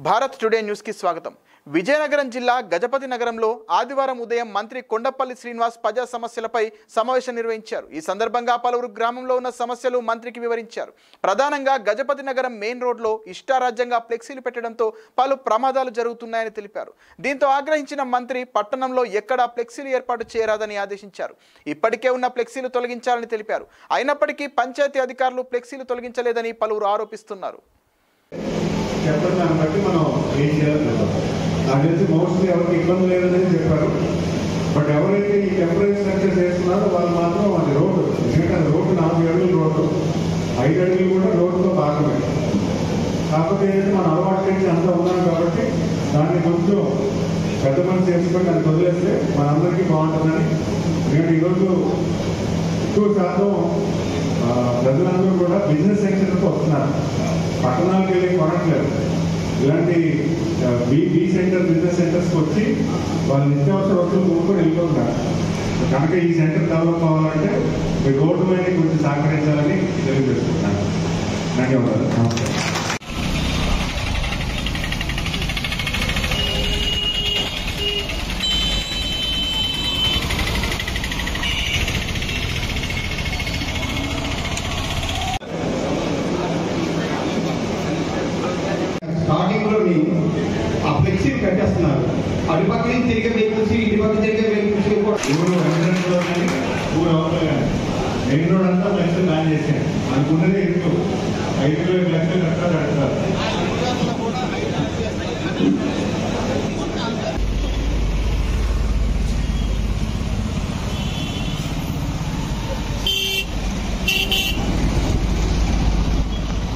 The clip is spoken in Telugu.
భారత్ టుడే న్యూస్ కి స్వాగతం. విజయనగరం జిల్లా గజపతి నగరంలో ఆదివారం ఉదయం మంత్రి కొండపల్లి శ్రీనివాస్ ప్రజా సమస్యలపై సమావేశం నిర్వహించారు. ఈ సందర్భంగా పలువురు గ్రామంలో ఉన్న సమస్యలు మంత్రికి వివరించారు. ప్రధానంగా గజపతి నగరం మెయిన్ రోడ్లో ఇష్టారాజ్యంగా ఫ్లెక్సీలు పెట్టడంతో పలు ప్రమాదాలు జరుగుతున్నాయని తెలిపారు. దీంతో ఆగ్రహించిన మంత్రి పట్టణంలో ఎక్కడా ఫ్లెక్సీలు ఏర్పాటు చేయరాదని ఆదేశించారు. ఇప్పటికే ఉన్న ఫ్లెక్సీలు తొలగించాలని తెలిపారు. అయినప్పటికీ పంచాయతీ అధికారులు ఫ్లెక్సీలు తొలగించలేదని పలువురు ఆరోపిస్తున్నారు. చెప్పడం దాన్ని బట్టి మనం ఏం చేయాలి. నాకు తెలిసి మోస్ట్లీ ఎవరికి ఇబ్బంది లేదని చెప్పారు. బట్ ఎవరైతే ఈ టెంపరీ స్ట్రక్చర్ చేస్తున్నారో వాళ్ళు మాత్రం అది రోడ్డు, ఎందుకంటే అది రోడ్డు 4 అడుగుల రోడ్డు, 5 అడుగులు కూడా రోడ్డుతో భాగమే. కాకపోతే ఏంటంటే మనం అలవాటు చేసి అంతా ఉన్నాం కాబట్టి దాన్ని కొంచెం పెద్ద మనసు చేసుకొని దాన్ని వదిలేస్తే మనందరికీ బాగుంటుందని. ఎందుకంటే ఈరోజు ఎక్కువ శాతం ప్రజలందరూ కూడా బిజినెస్ సెక్టర్కి వస్తున్నారు, పట్టణాలకు వెళ్ళి కొనట్లేదు. ఇలాంటి బీ సెంటర్ బిజినెస్ సెంటర్స్కి వచ్చి వాళ్ళు నిత్యావసర వస్తువులు కొనుక్కొని వెళ్ళిపోతున్నారు. కనుక ఈ సెంటర్ డెవలప్ అవ్వాలంటే మీ రోడ్డు మీద కొంచెం సహకరించాలని తెలియజేస్తున్నాను. ధన్యవాదాలు. నమస్కారం. స్టార్టింగ్లోని ఆ ఫ్లెక్సీలు కట్టేస్తున్నారు. అటుపక్క నుంచి తిరిగే వెహికల్స్, ఇటుపక్క తిరిగే వెహికల్స్ ఊరు వెంకటేశ్వరలో కానీ ఊరు అవతల కానీ మెయిన్ రోడ్ అంతా ఫ్లెక్సీలు బ్యాన్ చేశారు. అనుకున్నదే ఎక్కువ 5 కిలోమీటర్లు